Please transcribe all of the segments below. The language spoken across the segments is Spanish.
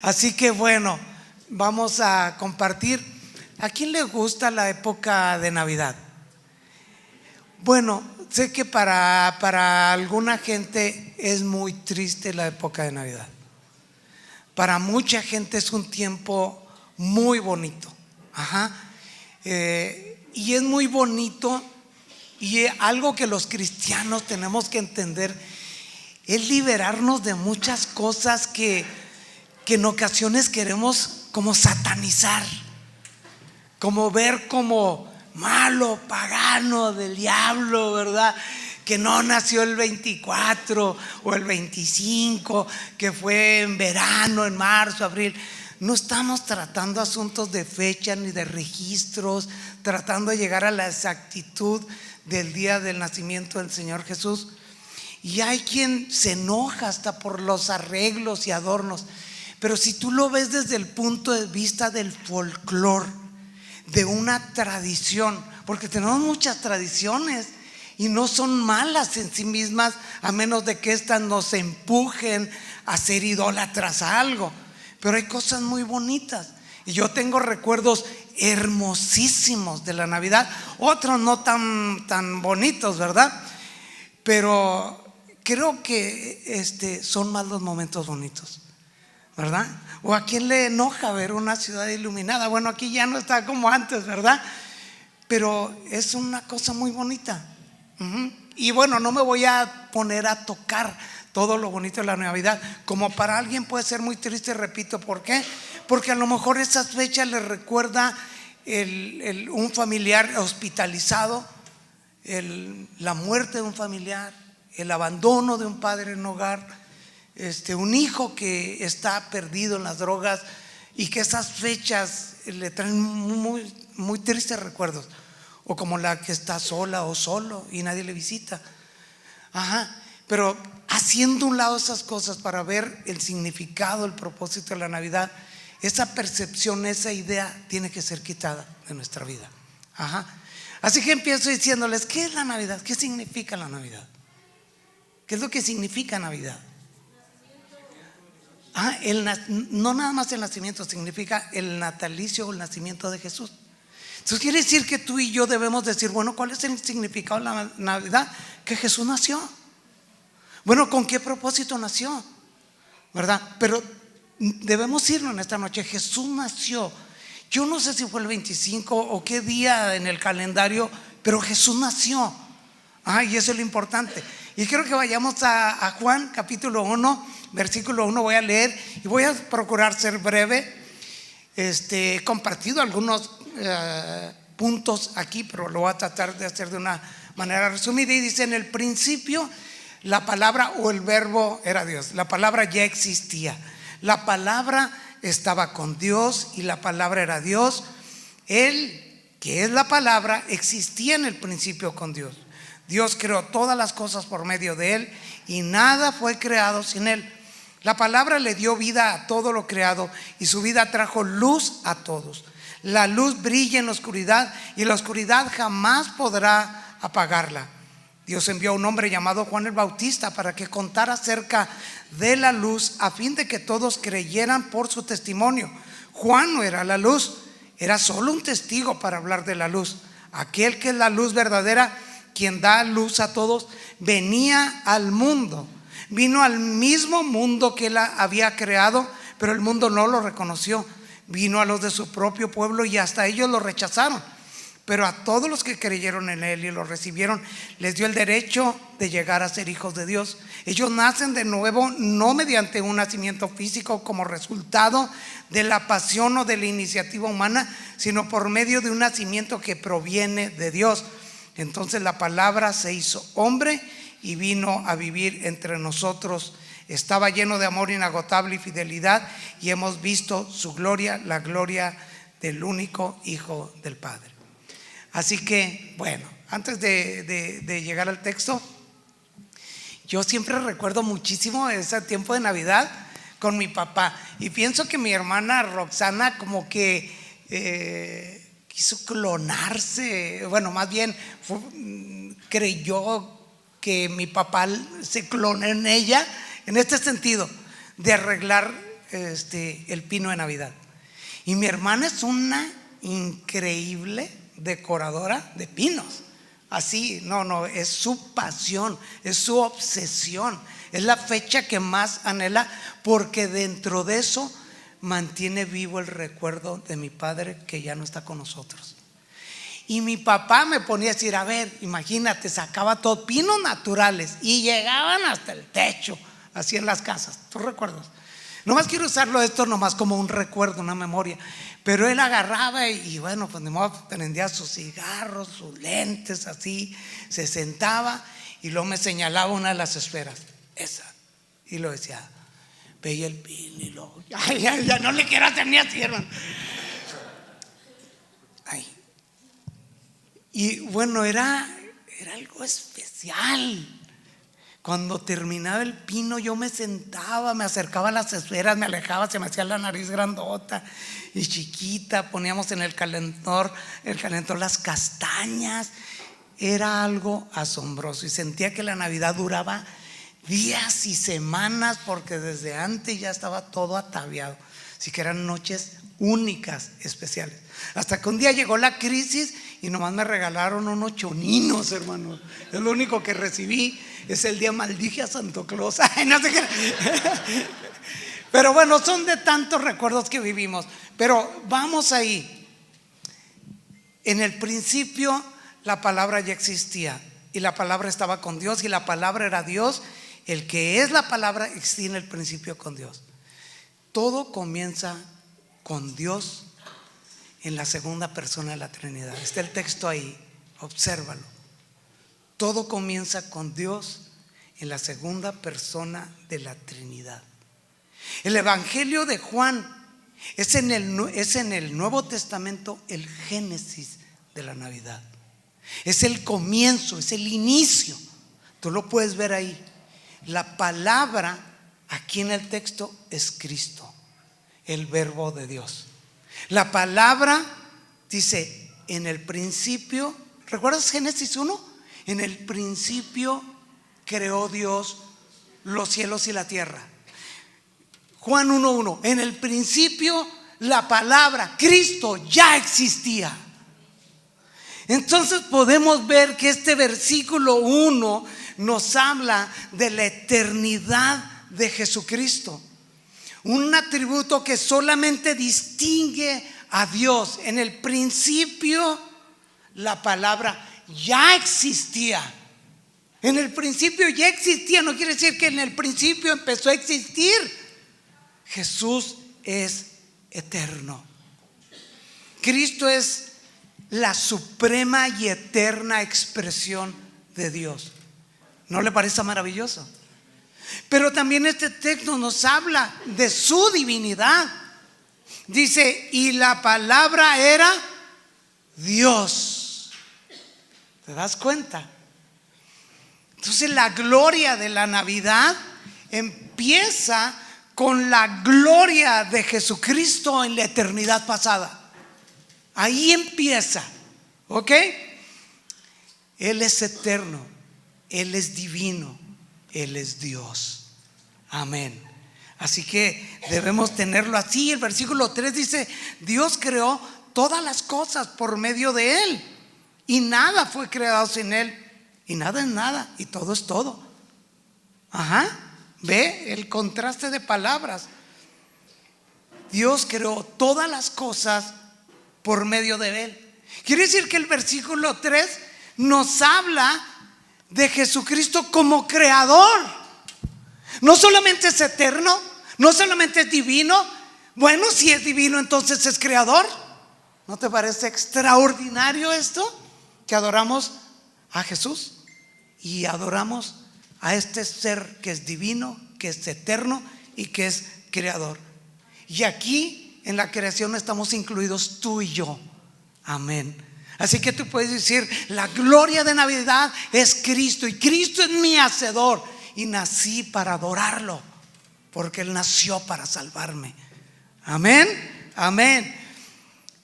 Así que bueno, vamos a compartir. ¿A quién le gusta la época de Navidad? Bueno, sé que para alguna gente es muy triste la época de Navidad. Para mucha gente es un tiempo muy bonito. Ajá. Y es muy bonito, y algo que los cristianos tenemos que entender es liberarnos de muchas cosas que en ocasiones queremos como satanizar, como ver como malo, pagano, del diablo, ¿verdad? Que no nació el 24 o el 25, que fue en verano, en marzo, abril. No estamos tratando asuntos de fecha ni de registros, tratando de llegar a la exactitud del día del nacimiento del Señor Jesús. Y hay quien se enoja hasta por los arreglos y adornos. Pero si tú lo ves desde el punto de vista del folclore, de una tradición, porque tenemos muchas tradiciones y no son malas en sí mismas, a menos de que éstas nos empujen a ser idólatras a algo. Pero hay cosas muy bonitas, y yo tengo recuerdos hermosísimos de la Navidad, otros no tan bonitos, ¿verdad? Pero creo que son más los momentos bonitos, ¿verdad? ¿O a quién le enoja ver una ciudad iluminada? Bueno, aquí ya no está como antes, ¿verdad? Pero es una cosa muy bonita. Y bueno, no me voy a poner a tocar todo lo bonito de la Navidad. Como para alguien puede ser muy triste, repito, ¿por qué? Porque a lo mejor esas fechas le recuerda un familiar hospitalizado, la muerte de un familiar, el abandono de un padre en hogar, un hijo que está perdido en las drogas, y que esas fechas le traen muy, muy tristes recuerdos. O como la que está sola o solo y nadie le visita. Ajá. Pero haciendo un lado esas cosas para ver el significado, el propósito de la Navidad, esa percepción, esa idea tiene que ser quitada de nuestra vida. Ajá. Así que empiezo diciéndoles: ¿qué es la Navidad? ¿Qué significa la Navidad? ¿Qué es lo que significa Navidad? No nada más el nacimiento, significa el natalicio o el nacimiento de Jesús. Entonces quiere decir que tú y yo debemos decir: bueno, ¿cuál es el significado de la Navidad? Que Jesús nació. Bueno, ¿con qué propósito nació? ¿Verdad? Pero debemos irnos en esta noche. Jesús nació. Yo no sé si fue el 25 o qué día en el calendario, pero Jesús nació. Y eso es lo importante. Y quiero que vayamos a Juan capítulo 1, versículo 1. Voy a leer y voy a procurar ser breve. He compartido algunos puntos aquí, pero lo voy a tratar de hacer de una manera resumida. Y dice: en el principio la palabra o el verbo era Dios. La palabra ya existía. La palabra estaba con Dios y la palabra era Dios. Él, que es la palabra, existía en el principio con Dios. Dios creó todas las cosas por medio de Él, y nada fue creado sin Él. La palabra le dio vida a todo lo creado, y su vida trajo luz a todos. La luz brilla en la oscuridad, y la oscuridad jamás podrá apagarla. Dios envió a un hombre llamado Juan el Bautista para que contara acerca de la luz, a fin de que todos creyeran por su testimonio. Juan no era la luz, era solo un testigo para hablar de la luz. Aquel que es la luz verdadera, quien da luz a todos, venía al mundo. Vino al mismo mundo que Él había creado, pero el mundo no lo reconoció. Vino a los de su propio pueblo, y hasta ellos lo rechazaron. Pero a todos los que creyeron en Él y lo recibieron, les dio el derecho de llegar a ser hijos de Dios. Ellos nacen de nuevo, no mediante un nacimiento físico como resultado de la pasión o de la iniciativa humana, sino por medio de un nacimiento que proviene de Dios. Entonces la palabra se hizo hombre y vino a vivir entre nosotros. Estaba lleno de amor inagotable y fidelidad, y hemos visto su gloria, la gloria del único Hijo del Padre. Así que, bueno, antes de llegar al texto, yo siempre recuerdo muchísimo ese tiempo de Navidad con mi papá, y pienso que mi hermana Roxana como que quiso clonarse. Bueno, más bien creyó que mi papá se clonó en ella, en este sentido de arreglar el pino de Navidad. Y mi hermana es una increíble decoradora de pinos. Así, no, es su pasión, es su obsesión, es la fecha que más anhela, porque dentro de eso mantiene vivo el recuerdo de mi padre que ya no está con nosotros. Y mi papá me ponía a decir, a ver, imagínate, sacaba todos pinos naturales y llegaban hasta el techo, así en las casas. ¿Tú recuerdas? Nomás quiero usarlo esto nomás como un recuerdo, una memoria. Pero él agarraba y bueno, pues de modo prendía sus cigarros, sus lentes así, se sentaba y luego me señalaba una de las esferas, esa, y lo decía, veía el pin y luego, ya no le quiero hacer ni así, hermano. Ay. Y bueno, era algo especial. Cuando terminaba el pino yo me sentaba, me acercaba a las esferas, me alejaba, se me hacía la nariz grandota y chiquita, poníamos en el calentor las castañas. Era algo asombroso y sentía que la Navidad duraba días y semanas, porque desde antes ya estaba todo ataviado. Así que eran noches únicas, especiales. Hasta que un día llegó la crisis y nomás me regalaron unos choninos, hermano. Es lo único que recibí. Es el día maldije a Santo Claus. Ay, no sé qué. Pero bueno, son de tantos recuerdos que vivimos. Pero vamos ahí. En el principio la palabra ya existía y la palabra estaba con Dios y la palabra era Dios. El que es la palabra existía en el principio con Dios. Todo comienza con Dios en la segunda persona de la Trinidad. Está el texto ahí, obsérvalo. Todo comienza con Dios en la segunda persona de la Trinidad. El Evangelio de Juan es en el Nuevo Testamento el génesis de la Navidad. Es el comienzo, es el inicio. Tú lo puedes ver ahí. La palabra aquí en el texto es Cristo, el Verbo de Dios. La palabra dice en el principio, ¿recuerdas Génesis 1? En el principio creó Dios los cielos y la tierra. Juan 1:1, en el principio la palabra, Cristo, ya existía. Entonces podemos ver que este versículo 1 nos habla de la eternidad de Jesucristo, un atributo que solamente distingue a Dios. En el principio la palabra ya existía. En el principio ya existía, no quiere decir que en el principio empezó a existir. Jesús es eterno. Cristo es la suprema y eterna expresión de Dios. ¿No le parece maravilloso? Pero también este texto nos habla de su divinidad. Dice, y la palabra era Dios. ¿Te das cuenta? Entonces la gloria de la Navidad empieza con la gloria de Jesucristo en la eternidad pasada. Ahí empieza, ¿ok? Él es eterno, Él es divino, Él es Dios. Amén. Así que debemos tenerlo así. El versículo 3 dice, Dios creó todas las cosas por medio de Él y nada fue creado sin Él. Y nada es nada y todo es todo. Ajá. Ve el contraste de palabras. Dios creó todas las cosas por medio de Él. Quiere decir que el versículo 3 nos habla de Jesucristo como creador. No solamente es eterno, no solamente es divino. Bueno, si es divino, entonces es creador. ¿No te parece extraordinario esto? Que adoramos a Jesús y adoramos a este ser que es divino, que es eterno y que es creador. Y aquí en la creación estamos incluidos tú y yo. Amén. Así que tú puedes decir, la gloria de Navidad es Cristo y Cristo es mi hacedor y nací para adorarlo porque Él nació para salvarme. Amén. Amén.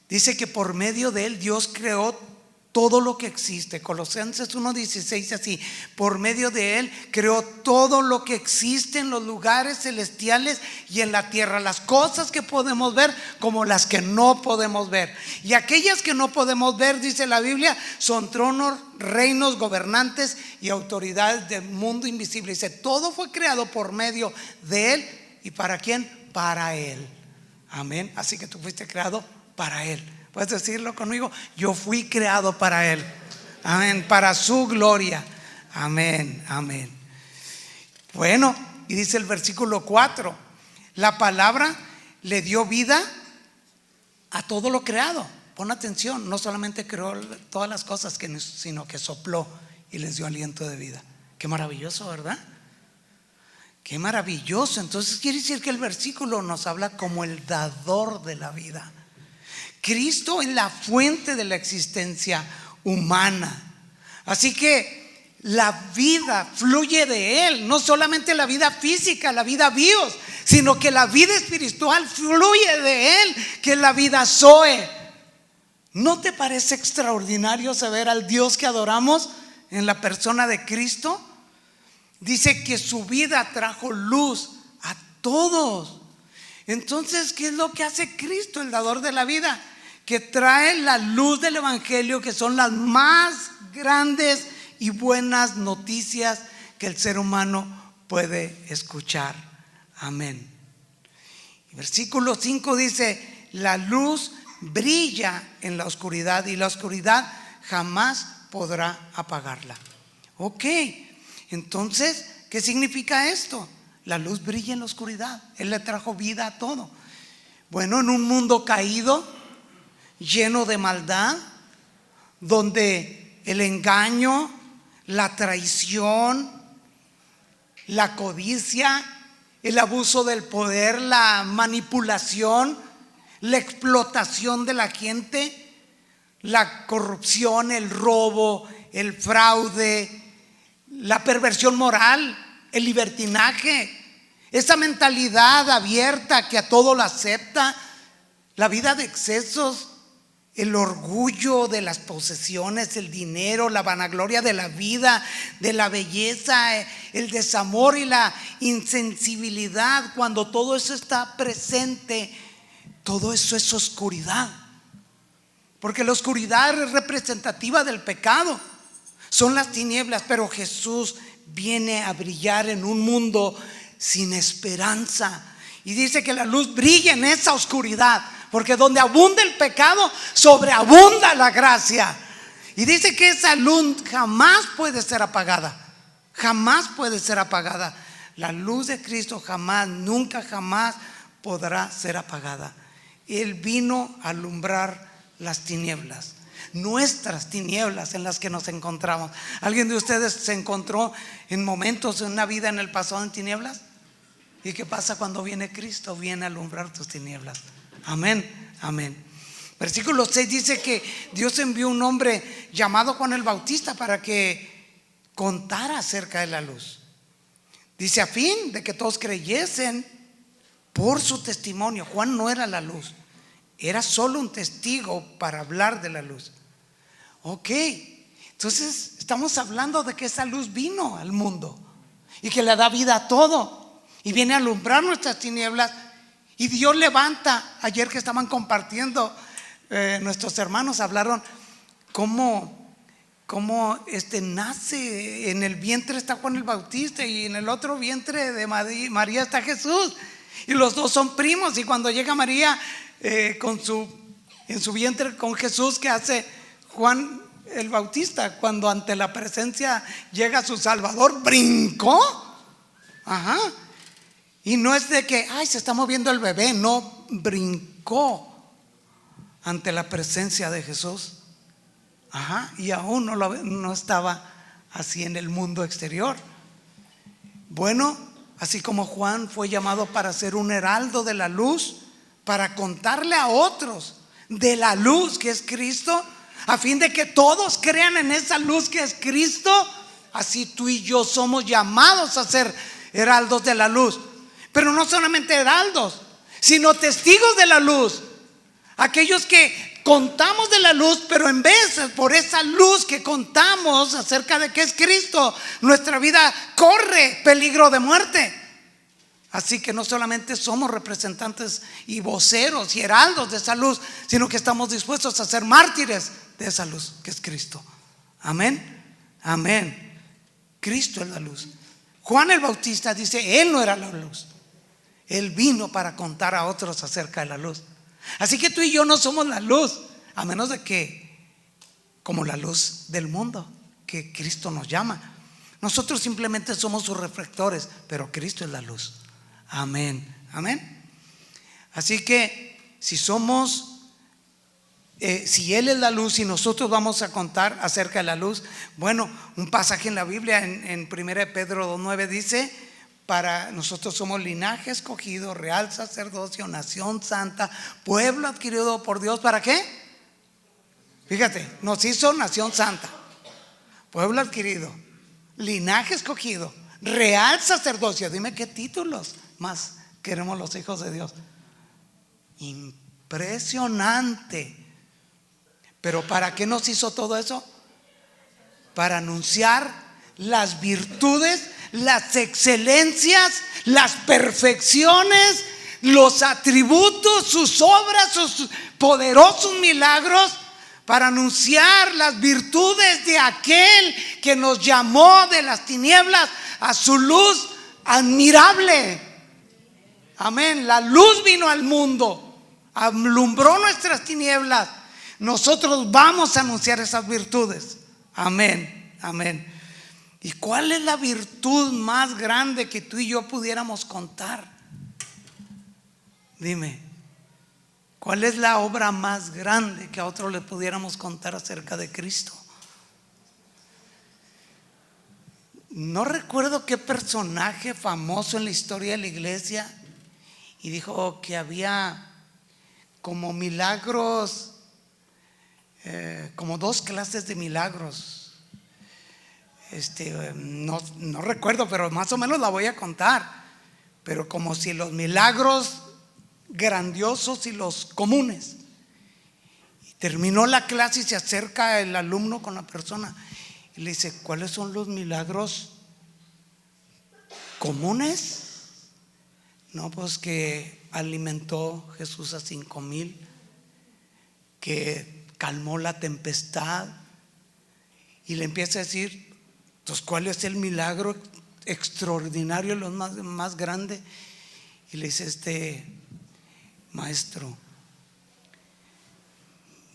Dice que por medio de Él Dios creó todo lo que existe. Colosenses 1:16 así: por medio de Él creó todo lo que existe en los lugares celestiales y en la tierra, las cosas que podemos ver como las que no podemos ver. Y aquellas que no podemos ver, dice la Biblia, son tronos, reinos, gobernantes y autoridades del mundo invisible. Dice, todo fue creado por medio de Él. ¿Y para quién? Para Él. Amén. Así que tú fuiste creado para Él. Puedes decirlo conmigo: yo fui creado para Él. Amén. Para su gloria. Amén. Amén. Bueno, y dice el versículo 4: la palabra le dio vida a todo lo creado. Pon atención, no solamente creó todas las cosas, sino que sopló y les dio aliento de vida. Qué maravilloso, ¿verdad? Qué maravilloso. Entonces quiere decir que el versículo nos habla como el dador de la vida. Cristo es la fuente de la existencia humana. Así que la vida fluye de Él. No solamente la vida física, la vida bios, sino que la vida espiritual fluye de Él, que es la vida Zoe. ¿No te parece extraordinario saber al Dios que adoramos en la persona de Cristo? Dice que su vida trajo luz a todos. Entonces, ¿qué es lo que hace Cristo, el dador de la vida? Que trae la luz del evangelio, que son las más grandes y buenas noticias que el ser humano puede escuchar. Amén. Versículo 5 dice: la luz brilla en la oscuridad y la oscuridad jamás podrá apagarla. Ok, entonces, ¿qué significa esto? La luz brilla en la oscuridad. Él le trajo vida a todo. Bueno, en un mundo caído, lleno de maldad, donde el engaño, la traición, la codicia, el abuso del poder, la manipulación, la explotación de la gente, la corrupción, el robo, el fraude, la perversión moral, el libertinaje, esa mentalidad abierta que a todo lo acepta, la vida de excesos, el orgullo de las posesiones, el dinero, la vanagloria de la vida, de la belleza, el desamor y la insensibilidad. Cuando todo eso está presente, todo eso es oscuridad, porque la oscuridad es representativa del pecado, son las tinieblas. Pero Jesús viene a brillar en un mundo sin esperanza, y dice que la luz brilla en esa oscuridad, porque donde abunda el pecado, sobreabunda la gracia. Y dice que esa luz jamás puede ser apagada. Jamás puede ser apagada. La luz de Cristo jamás, nunca, jamás podrá ser apagada. Él vino a alumbrar las tinieblas, nuestras tinieblas en las que nos encontramos. ¿Alguien de ustedes se encontró en momentos en una vida en el pasado en tinieblas? ¿Y qué pasa cuando viene Cristo? Viene a alumbrar tus tinieblas. Amén, amén. Versículo 6 dice que Dios envió un hombre llamado Juan el Bautista para que contara acerca de la luz. Dice, a fin de que todos creyesen por su testimonio. Juan no era la luz, era solo un testigo para hablar de la luz. Ok, entonces estamos hablando de que esa luz vino al mundo y que le da vida a todo y viene a alumbrar nuestras tinieblas. Y Dios levanta, ayer que estaban compartiendo, nuestros hermanos hablaron cómo nace en el vientre está Juan el Bautista y en el otro vientre de María está Jesús, y los dos son primos. Y cuando llega María en su vientre con Jesús, ¿qué hace Juan el Bautista? Cuando ante la presencia llega su Salvador, brincó. Ajá. Y no es de que se está moviendo el bebé, no, brincó ante la presencia de Jesús. Ajá. Y aún no estaba así en el mundo exterior. Bueno, así como Juan fue llamado para ser un heraldo de la luz, para contarle a otros de la luz que es Cristo, a fin de que todos crean en esa luz que es Cristo, así tú y yo somos llamados a ser heraldos de la luz. Pero no solamente heraldos, sino testigos de la luz. Aquellos que contamos de la luz, pero en vez por esa luz que contamos acerca de que es Cristo, nuestra vida corre peligro de muerte. Así que no solamente somos representantes y voceros y heraldos de esa luz, sino que estamos dispuestos a ser mártires de esa luz que es Cristo. Amén, amén. Cristo es la luz. Juan el Bautista dice: Él no era la luz, Él vino para contar a otros acerca de la luz. Así que tú y yo no somos la luz, a menos de que como la luz del mundo que Cristo nos llama. Nosotros simplemente somos sus reflectores, pero Cristo es la luz. Amén, amén. Así que si Él es la luz y nosotros vamos a contar acerca de la luz, bueno, un pasaje en la Biblia en 1 Pedro 2:9 dice: para nosotros somos linaje escogido, real sacerdocio, nación santa, pueblo adquirido por Dios. ¿Para qué? Fíjate, nos hizo nación santa, pueblo adquirido, linaje escogido, real sacerdocio. Dime qué títulos más queremos los hijos de Dios. Impresionante. Pero ¿para qué nos hizo todo eso? Para anunciar las virtudes, las excelencias, las perfecciones, los atributos, sus obras, sus poderosos milagros, para anunciar las virtudes de aquel que nos llamó de las tinieblas a su luz admirable. Amén. La luz vino al mundo, alumbró nuestras tinieblas. Nosotros vamos a anunciar esas virtudes. Amén, amén. ¿Y cuál es la virtud más grande que tú y yo pudiéramos contar? Dime, ¿cuál es la obra más grande que a otro le pudiéramos contar acerca de Cristo? No recuerdo qué personaje famoso en la historia de la iglesia y dijo que había como milagros, como dos clases de milagros. No recuerdo, pero más o menos la voy a contar. Pero como si los milagros grandiosos y los comunes. Y terminó la clase y se acerca el alumno con la persona y le dice: ¿cuáles son los milagros comunes? No, pues que alimentó Jesús a 5,000, que calmó la tempestad. Y le empieza a decir: entonces, ¿cuál es el milagro extraordinario, lo más grande? Y le dice: maestro,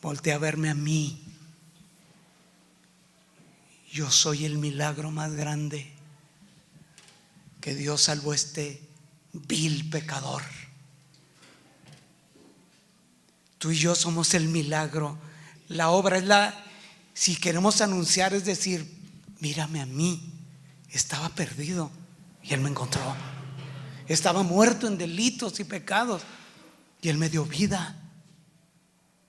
voltea a verme a mí. Yo soy el milagro más grande, que Dios salvó a este vil pecador. Tú y yo somos el milagro. La obra es si queremos anunciar, es decir: mírame a mí, estaba perdido y Él me encontró. Estaba muerto en delitos y pecados y Él me dio vida,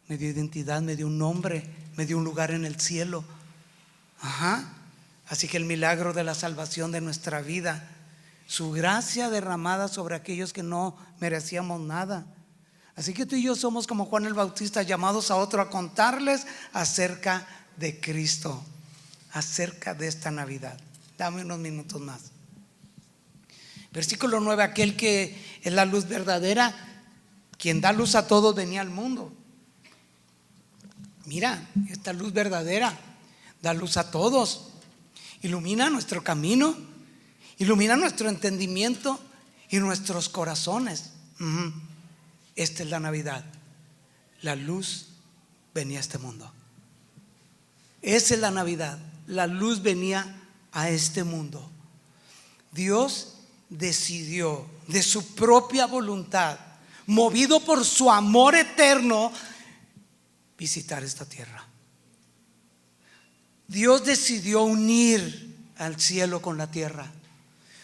me dio identidad, me dio un nombre, me dio un lugar en el cielo. Así que el milagro de la salvación de nuestra vida, su gracia derramada sobre aquellos que no merecíamos nada. Así que tú y yo somos como Juan el Bautista, llamados a otro a contarles acerca de Cristo, acerca de esta Navidad. Dame unos minutos más. Versículo 9: aquel que es la luz verdadera, quien da luz a todos, venía al mundo. Mira, esta luz verdadera da luz a todos, ilumina nuestro camino, ilumina nuestro entendimiento y nuestros corazones. Esta es la Navidad. La luz venía a este mundo. Esa es la Navidad. La luz venía a este mundo. Dios decidió de su propia voluntad, movido por su amor eterno, visitar esta tierra. Dios decidió unir al cielo con la tierra.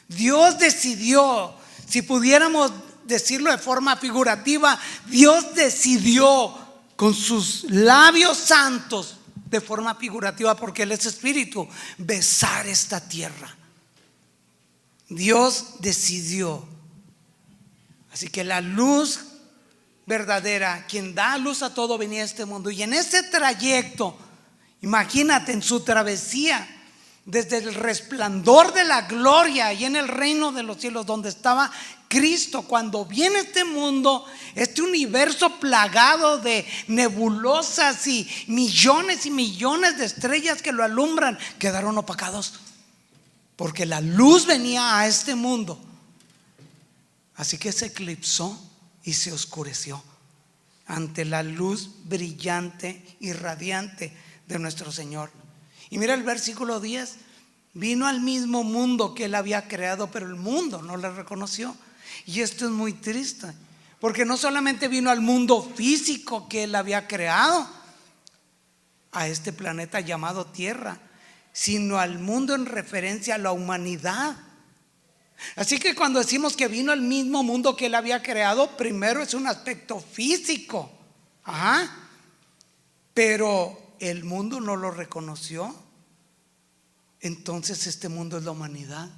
Dios decidió, si pudiéramos decirlo de forma figurativa, Dios decidió con sus labios santos, de forma figurativa porque Él es espíritu, besar esta tierra. Dios decidió. Así que la luz verdadera, quien da a luz a todo, venía a este mundo. Y en ese trayecto, imagínate, en su travesía, desde el resplandor de la gloria y en el reino de los cielos donde estaba Cristo, cuando viene este mundo, este universo plagado de nebulosas y millones de estrellas que lo alumbran, quedaron opacados porque la luz venía a este mundo. Así que se eclipsó y se oscureció ante la luz brillante y radiante de nuestro Señor. Y mira el versículo 10: vino al mismo mundo que Él había creado, pero el mundo no le reconoció. Y esto es muy triste, porque no solamente vino al mundo físico que Él había creado, a este planeta llamado Tierra, sino al mundo en referencia a la humanidad. Así que cuando decimos que vino al mismo mundo que Él había creado, primero es un aspecto físico. Pero el mundo no lo reconoció. Entonces este mundo es la humanidad,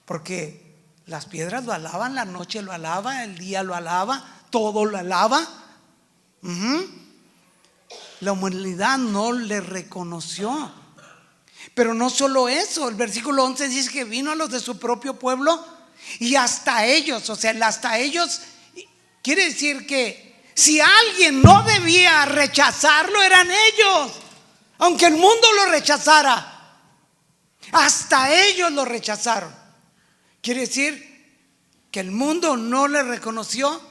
porque las piedras lo alaban, la noche lo alaba, el día lo alaba, todo lo alaba. La humanidad no le reconoció. Pero no solo eso, el versículo 11 dice que vino a los de su propio pueblo y hasta ellos, o sea, el hasta ellos quiere decir que si alguien no debía rechazarlo, eran ellos. Aunque el mundo lo rechazara, hasta ellos lo rechazaron. Quiere decir que el mundo no le reconoció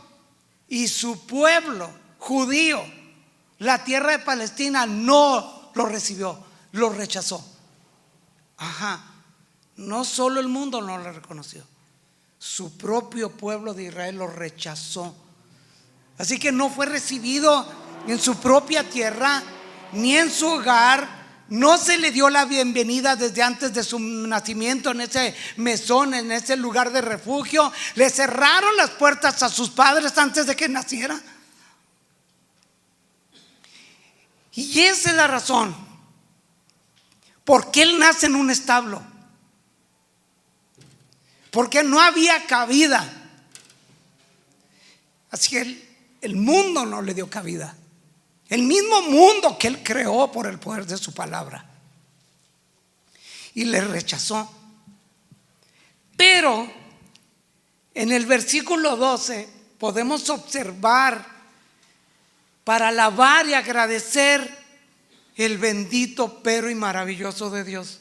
y su pueblo judío, la tierra de Palestina, no lo recibió, lo rechazó. No solo el mundo no lo reconoció, su propio pueblo de Israel lo rechazó. Así que no fue recibido en su propia tierra ni en su hogar. No se le dio la bienvenida desde antes de su nacimiento en ese mesón, en ese lugar de refugio. Le cerraron las puertas a sus padres antes de que naciera. Y esa es la razón por qué Él nace en un establo, porque no había cabida. Así que el mundo no le dio cabida. El mismo mundo que Él creó por el poder de su palabra, y le rechazó. Pero en el versículo 12 podemos observar, para alabar y agradecer el bendito, pero y maravilloso de Dios.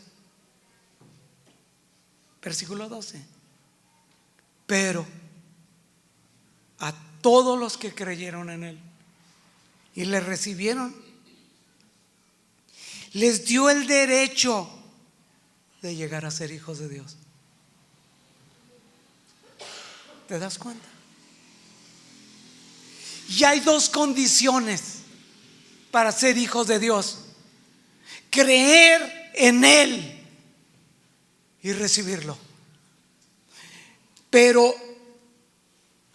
Versículo 12: pero a todos los que creyeron en Él y le recibieron, les dio el derecho de llegar a ser hijos de Dios. ¿Te das cuenta? Y hay dos condiciones para ser hijos de Dios: creer en Él y recibirlo. Pero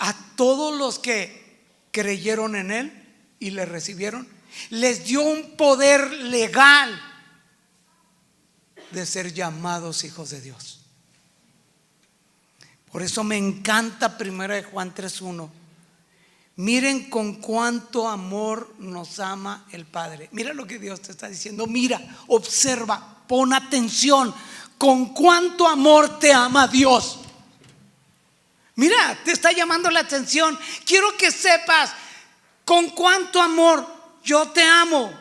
a todos los que creyeron en Él y le recibieron, les dio un poder legal de ser llamados hijos de Dios. Por eso me encanta 1 Juan 3:1. Miren con cuánto amor nos ama el Padre. Mira lo que Dios te está diciendo. Mira, observa, pon atención. Con cuánto amor te ama Dios. Mira, te está llamando la atención. Quiero que sepas con cuánto amor yo te amo,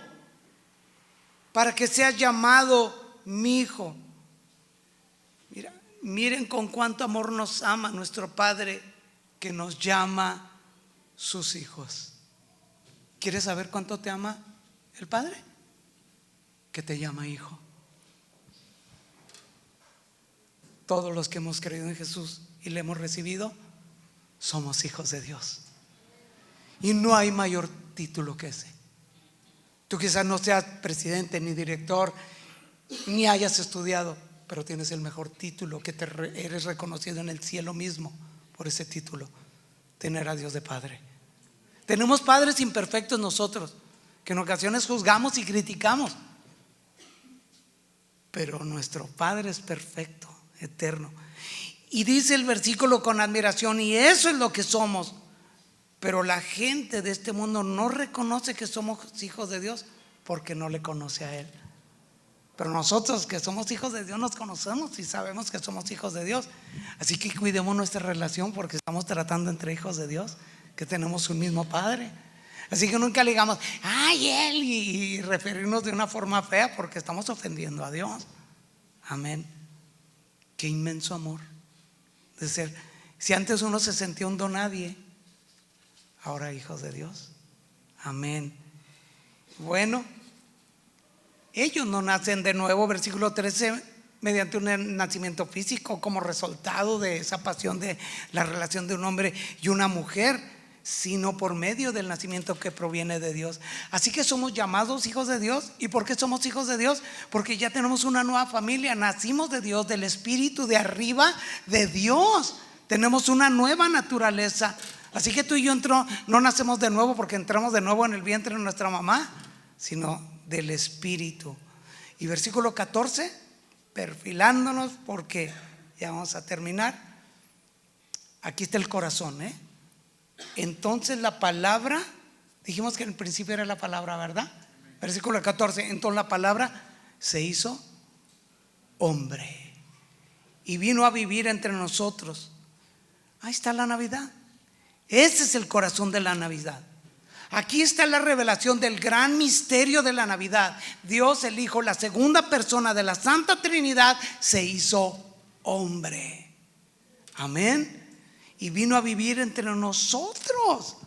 para que seas llamado mi hijo. Mira, miren con cuánto amor nos ama nuestro Padre, que nos llama sus hijos. ¿Quieres saber cuánto te ama el Padre? Que te llama hijo. Todos los que hemos creído en Jesús y le hemos recibido, somos hijos de Dios. Y no hay mayor título que ese. Tú quizás no seas presidente ni director, ni hayas estudiado, pero tienes el mejor título, que eres reconocido en el cielo mismo por ese título: tener a Dios de Padre. Tenemos padres imperfectos nosotros, que en ocasiones juzgamos y criticamos, pero nuestro Padre es perfecto, eterno. Y dice el versículo con admiración: y eso es lo que somos, Pero la gente de este mundo no reconoce que somos hijos de Dios porque no le conoce a Él. Pero nosotros que somos hijos de Dios nos conocemos y sabemos que somos hijos de Dios. Así que cuidemos nuestra relación, porque estamos tratando entre hijos de Dios, que tenemos un mismo Padre. Así que nunca le digamos ay Él y referirnos de una forma fea, porque estamos ofendiendo a Dios. Amén. Qué inmenso amor de ser. Si antes uno se sentía un don nadie, ahora hijos de Dios. Amén. Bueno, ellos no nacen de nuevo, versículo 13, mediante un nacimiento físico como resultado de esa pasión de la relación de un hombre y una mujer, sino por medio del nacimiento que proviene de Dios. Así que somos llamados hijos de Dios. ¿Y por qué somos hijos de Dios? Porque ya tenemos una nueva familia. Nacimos de Dios, del Espíritu de arriba de Dios. Tenemos una nueva naturaleza. Así que tú y yo no nacemos de nuevo porque entramos de nuevo en el vientre de nuestra mamá, sino del Espíritu. Y versículo 14, perfilándonos, porque ya vamos a terminar. Aquí está el corazón, Entonces la palabra, dijimos que en el principio era la palabra, ¿verdad? Versículo 14, entonces la palabra se hizo hombre y vino a vivir entre nosotros. Ahí está la Navidad. Ese es el corazón de la Navidad. Aquí está la revelación del gran misterio de la Navidad. Dios el Hijo, la segunda persona de la Santa Trinidad, se hizo hombre. Amén. Y vino a vivir entre nosotros.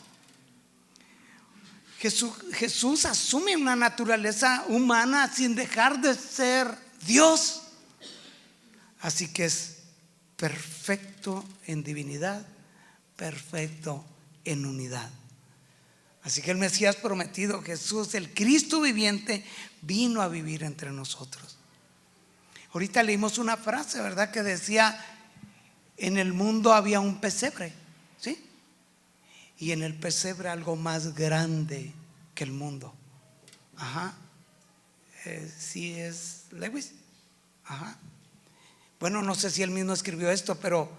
Jesús asume una naturaleza humana sin dejar de ser Dios. Así que es perfecto en divinidad, perfecto en unidad. Así que el Mesías prometido, Jesús, el Cristo viviente, vino a vivir entre nosotros. Ahorita leímos una frase, ¿verdad? Que decía: en el mundo había un pesebre, ¿sí? Y en el pesebre algo más grande que el mundo. Ajá. Sí, es Lewis. Ajá. Bueno, no sé si él mismo escribió esto, pero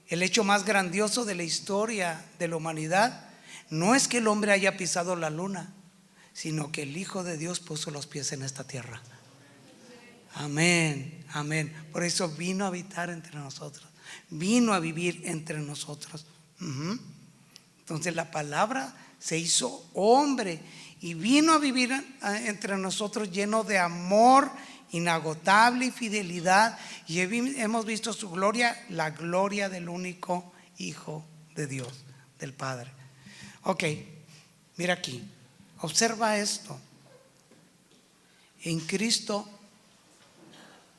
el hecho más grandioso de la historia de la humanidad no es que el hombre haya pisado la luna, sino que el Hijo de Dios puso los pies en esta tierra. Amén, amén. Por eso vino a habitar entre nosotros, vino a vivir entre nosotros. Entonces la palabra se hizo hombre y vino a vivir entre nosotros lleno de amor inagotable y fidelidad, y hemos visto su gloria, la gloria del único Hijo de Dios, del Padre. Ok, mira aquí, observa esto. En Cristo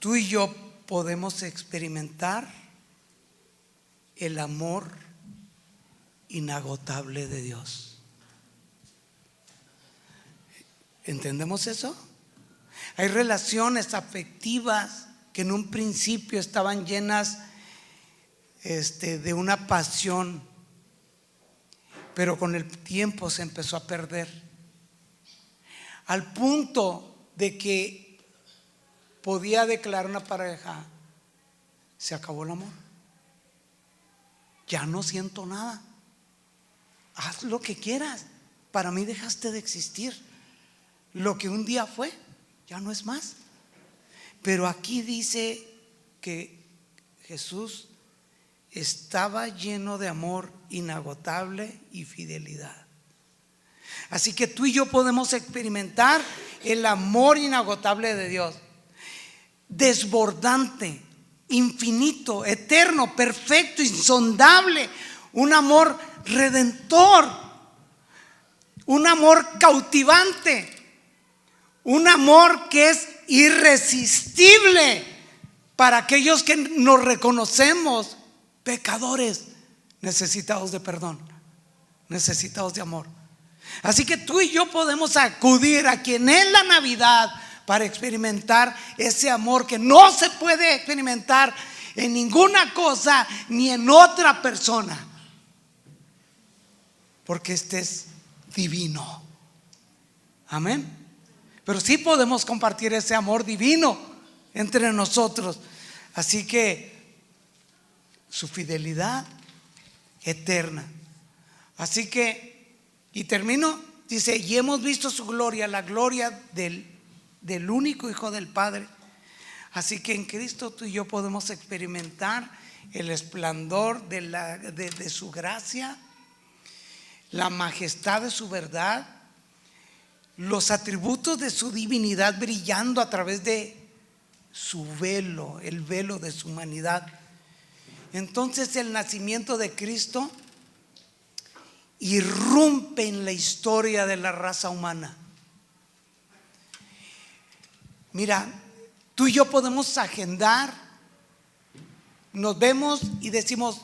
tú y yo podemos experimentar el amor inagotable de Dios. ¿Entendemos eso? Hay relaciones afectivas que en un principio estaban llenas de una pasión, pero con el tiempo se empezó a perder, al punto de que podía declarar una pareja: se acabó el amor, ya no siento nada, haz lo que quieras, para mí dejaste de existir, lo que un día fue ya no es más. Pero aquí dice que Jesús estaba lleno de amor inagotable y fidelidad. Así que tú y yo podemos experimentar el amor inagotable de Dios, desbordante, infinito, eterno, perfecto, insondable, un amor redentor, un amor cautivante, un amor que es irresistible para aquellos que nos reconocemos pecadores, necesitados de perdón, necesitados de amor. Así que tú y yo podemos acudir aquí en la Navidad para experimentar ese amor que no se puede experimentar en ninguna cosa ni en otra persona, porque este es divino. Amén. Pero sí podemos compartir ese amor divino entre nosotros. Así que su fidelidad eterna. Así que, y termino, dice, y hemos visto su gloria, la gloria del único Hijo del Padre. Así que en Cristo tú y yo podemos experimentar el esplendor de su gracia, la majestad de su verdad, los atributos de su divinidad brillando a través de su velo, el velo de su humanidad. Entonces el nacimiento de Cristo irrumpe en la historia de la raza humana. Mira, tú y yo podemos agendar, nos vemos y decimos,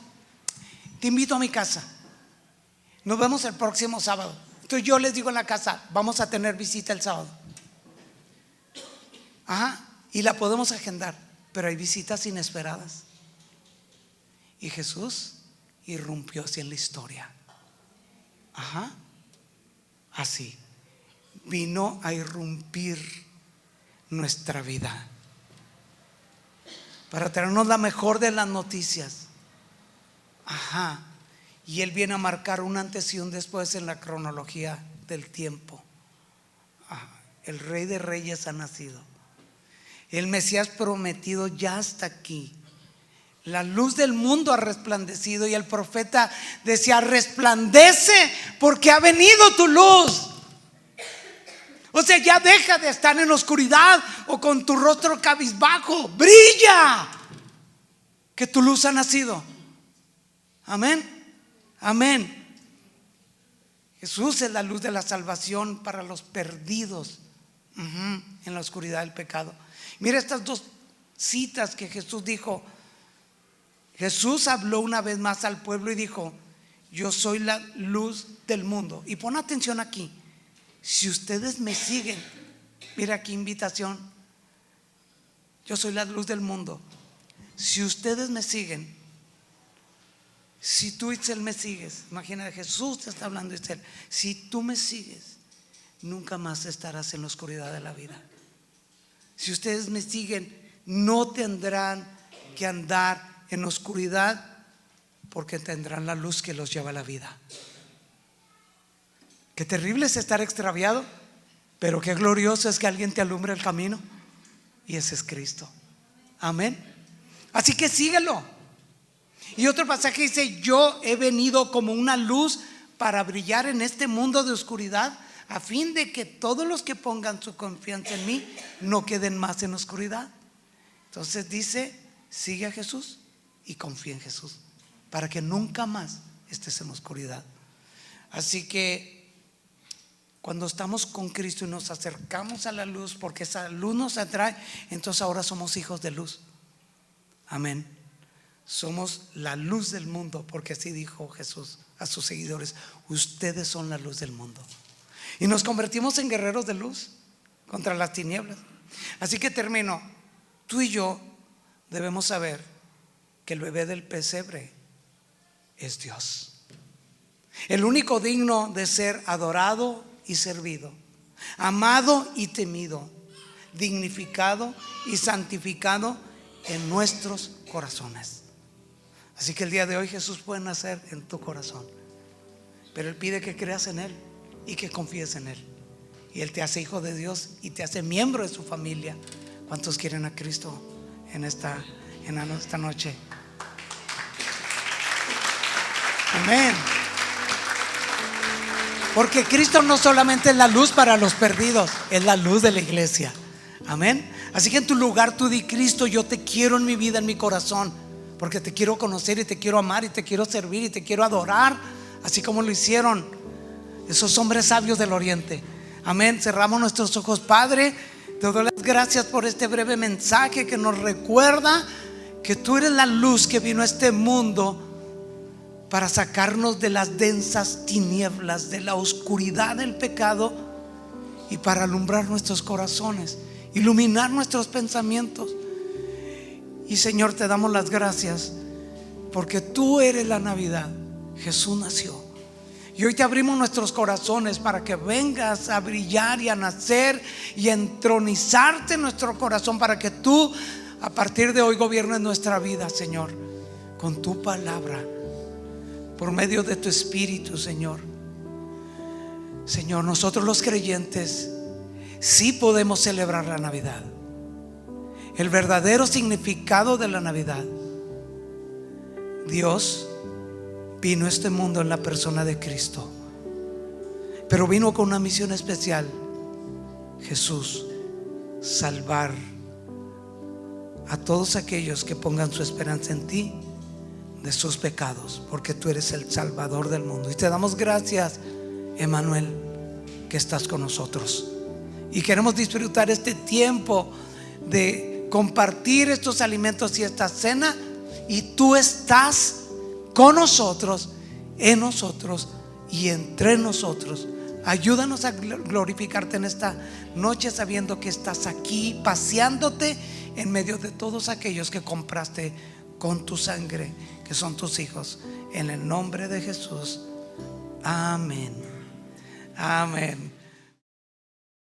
te invito a mi casa, nos vemos el próximo sábado. Entonces yo les digo en la casa, vamos a tener visita el sábado. Ajá, y la podemos agendar, pero hay visitas inesperadas. Y Jesús irrumpió así en la historia. Ajá, así vino a irrumpir nuestra vida para traernos la mejor de las noticias. Ajá, y Él viene a marcar un antes y un después en la cronología del tiempo. Ajá, el Rey de Reyes ha nacido, el Mesías prometido ya está aquí. La luz del mundo ha resplandecido, y el profeta decía, resplandece porque ha venido tu luz. O sea, ya deja de estar en la oscuridad o con tu rostro cabizbajo. Brilla, que tu luz ha nacido. Amén, amén. Jesús es la luz de la salvación para los perdidos en la oscuridad del pecado. Mira estas dos citas que Jesús dijo. Jesús habló una vez más al pueblo y dijo, yo soy la luz del mundo. Y pon atención aquí, si ustedes me siguen, mira qué invitación, yo soy la luz del mundo. Si ustedes me siguen, si tú, Itzel, me sigues, imagina, Jesús te está hablando, Itzel, si tú me sigues, nunca más estarás en la oscuridad de la vida. Si ustedes me siguen, no tendrán que andar en oscuridad, porque tendrán la luz que los lleva a la vida. Qué terrible es estar extraviado, pero qué glorioso es que alguien te alumbre el camino, y ese es Cristo. Amén. Así que síguelo. Y otro pasaje dice, yo he venido como una luz para brillar en este mundo de oscuridad, a fin de que todos los que pongan su confianza en mí no queden más en oscuridad. Entonces dice, sigue a Jesús y confía en Jesús para que nunca más estés en oscuridad. Así que cuando estamos con Cristo y nos acercamos a la luz, porque esa luz nos atrae, entonces ahora somos hijos de luz. Amén. Somos la luz del mundo, porque así dijo Jesús a sus seguidores, ustedes son la luz del mundo. Y nos convertimos en guerreros de luz contra las tinieblas. Así que termino, tú y yo debemos saber que el bebé del pesebre es Dios, el único digno de ser adorado y servido, amado y temido, dignificado y santificado en nuestros corazones. Así que el día de hoy Jesús puede nacer en tu corazón, pero Él pide que creas en Él y que confíes en Él, y Él te hace hijo de Dios y te hace miembro de su familia. ¿Cuántos quieren a Cristo en esta noche? Amén. Porque Cristo no solamente es la luz para los perdidos, es la luz de la iglesia. Amén. Así que en tu lugar tú di, Cristo, yo te quiero en mi vida, en mi corazón, porque te quiero conocer y te quiero amar y te quiero servir y te quiero adorar, así como lo hicieron esos hombres sabios del oriente. Amén. Cerramos nuestros ojos. Padre, te doy las gracias por este breve mensaje que nos recuerda que tú eres la luz que vino a este mundo para sacarnos de las densas tinieblas, de la oscuridad del pecado, y para alumbrar nuestros corazones, iluminar nuestros pensamientos. Y Señor, te damos las gracias porque tú eres la Navidad. Jesús nació, y hoy te abrimos nuestros corazones para que vengas a brillar y a nacer y a entronizarte en nuestro corazón, para que tú a partir de hoy gobiernes nuestra vida, Señor, con tu palabra, por medio de tu Espíritu, Señor. Señor, nosotros los creyentes sí podemos celebrar la Navidad, el verdadero significado de la Navidad. Dios vino a este mundo en la persona de Cristo, pero vino con una misión especial. Jesús, salvar a todos aquellos que pongan su esperanza en ti de sus pecados, porque tú eres el Salvador del mundo. Y te damos gracias, Emmanuel, que estás con nosotros. Y queremos disfrutar este tiempo de compartir estos alimentos y esta cena, y tú estás con nosotros, en nosotros y entre nosotros. Ayúdanos a glorificarte en esta noche, sabiendo que estás aquí paseándote en medio de todos aquellos que compraste con tu sangre, que son tus hijos. En el nombre de Jesús, amén. Amén.